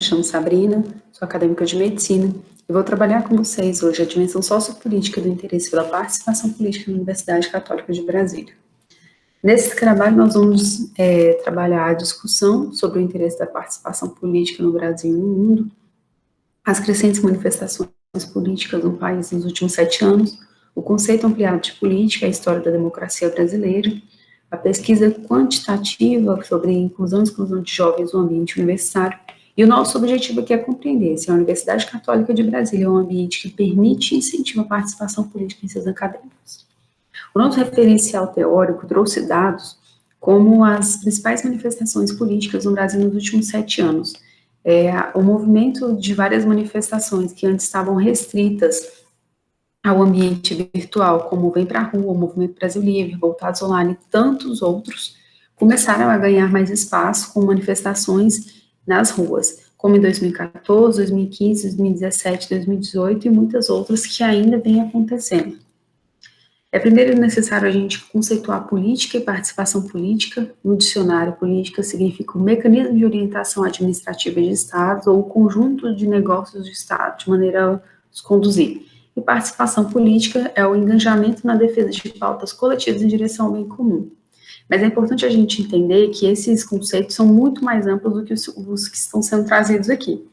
chamo Sabrina, sou acadêmica de medicina e vou trabalhar com vocês hoje a dimensão sociopolítica do interesse pela participação política na Universidade Católica de Brasília. Nesse trabalho, nós vamos trabalhar a discussão sobre o interesse da participação política no Brasil e no mundo, as crescentes manifestações políticas no país nos últimos 7 anos, o conceito ampliado de política, a história da democracia brasileira, a pesquisa quantitativa sobre inclusão e exclusão de jovens no ambiente universitário, e o nosso objetivo aqui é compreender se a Universidade Católica de Brasília é um ambiente que permite e incentiva a participação política em seus acadêmicos. O nosso referencial teórico trouxe dados como as principais manifestações políticas no Brasil nos últimos 7 anos. O movimento de várias manifestações que antes estavam restritas ao ambiente virtual, como o Vem Pra Rua, o Movimento Brasil Livre, Voltados Online e tantos outros, começaram a ganhar mais espaço com manifestações nas ruas, como em 2014, 2015, 2017, 2018 e muitas outras que ainda vêm acontecendo. É primeiro necessário a gente conceituar política e participação política. No dicionário, política significa o mecanismo de orientação administrativa de estados ou o conjunto de negócios de estado, de maneira a os conduzir. E participação política é o engajamento na defesa de pautas coletivas em direção ao bem comum. Mas é importante a gente entender que esses conceitos são muito mais amplos do que os que estão sendo trazidos aqui.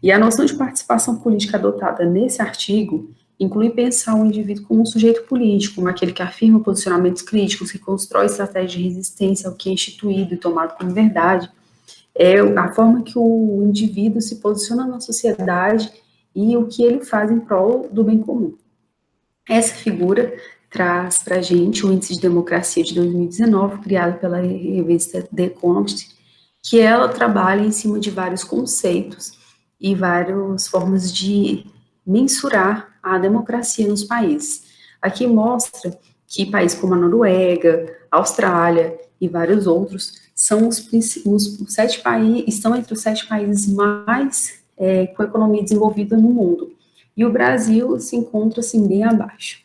E a noção de participação política adotada nesse artigo inclui pensar o indivíduo como um sujeito político, como aquele que afirma posicionamentos críticos, que constrói estratégias de resistência ao que é instituído e tomado como verdade. É a forma que o indivíduo se posiciona na sociedade e o que ele faz em prol do bem comum. Essa figura traz para a gente o Índice de Democracia de 2019, criado pela revista The Economist, que ela trabalha em cima de vários conceitos e várias formas de mensurar a democracia nos países. Aqui mostra que países como a Noruega, a Austrália e vários outros são os 7 países, estão entre os 7 países mais com economia desenvolvida no mundo. E o Brasil se encontra assim bem abaixo.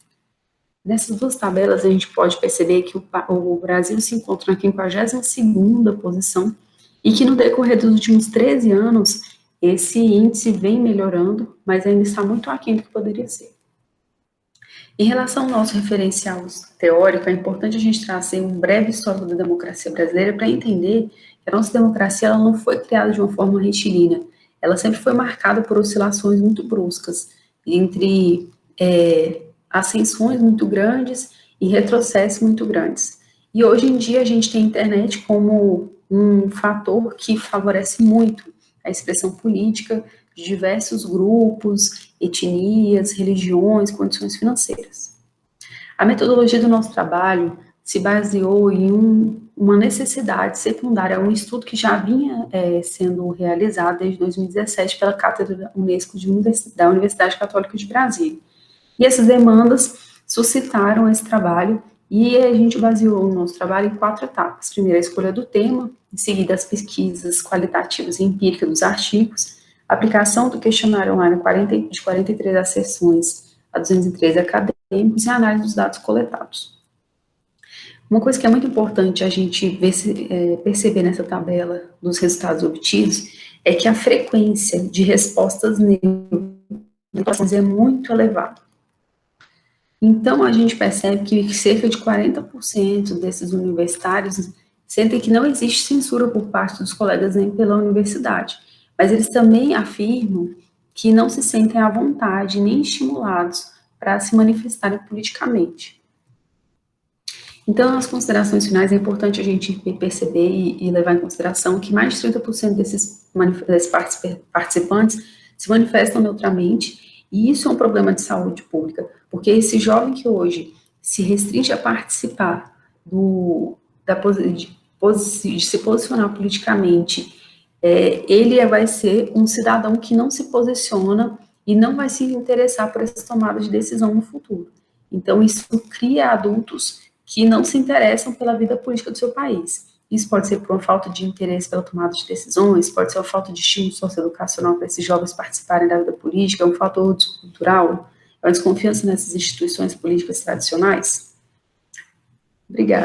Nessas duas tabelas a gente pode perceber que o Brasil se encontra na 52ª posição e que no decorrer dos últimos 13 anos esse índice vem melhorando, mas ainda está muito aquém do que poderia ser. Em relação ao nosso referencial teórico, é importante a gente trazer um breve histórico da democracia brasileira para entender que a nossa democracia ela não foi criada de uma forma retilínea. Ela sempre foi marcada por oscilações muito bruscas, entre ascensões muito grandes e retrocessos muito grandes. E hoje em dia a gente tem a internet como um fator que favorece muito a expressão política de diversos grupos, etnias, religiões, condições financeiras. A metodologia do nosso trabalho se baseou em uma necessidade secundária, um estudo que já vinha sendo realizado desde 2017 pela Cátedra Unesco da Universidade Católica de Brasília. E essas demandas suscitaram esse trabalho e a gente baseou o nosso trabalho em 4 etapas. Primeiro, a escolha do tema, em seguida, as pesquisas qualitativas e empíricas dos artigos, a aplicação do questionário online de 43 acessões a 213 acadêmicos e a análise dos dados coletados. Uma coisa que é muito importante a gente perceber nessa tabela dos resultados obtidos é que a frequência de respostas neutras é muito elevada. Então, a gente percebe que cerca de 40% desses universitários sentem que não existe censura por parte dos colegas nem pela universidade, mas eles também afirmam que não se sentem à vontade nem estimulados para se manifestarem politicamente. Então, nas considerações finais, é importante a gente perceber e levar em consideração que mais de 30% desses participantes se manifestam neutramente, e isso é um problema de saúde pública, porque esse jovem que hoje se restringe a participar de se posicionar politicamente, ele vai ser um cidadão que não se posiciona e não vai se interessar por essas tomadas de decisão no futuro. Então, isso cria adultos que não se interessam pela vida política do seu país. Isso pode ser por uma falta de interesse pela tomada de decisões, pode ser uma falta de estímulo socioeducacional para esses jovens participarem da vida política, é um fator cultural, é uma desconfiança nessas instituições políticas tradicionais. Obrigada.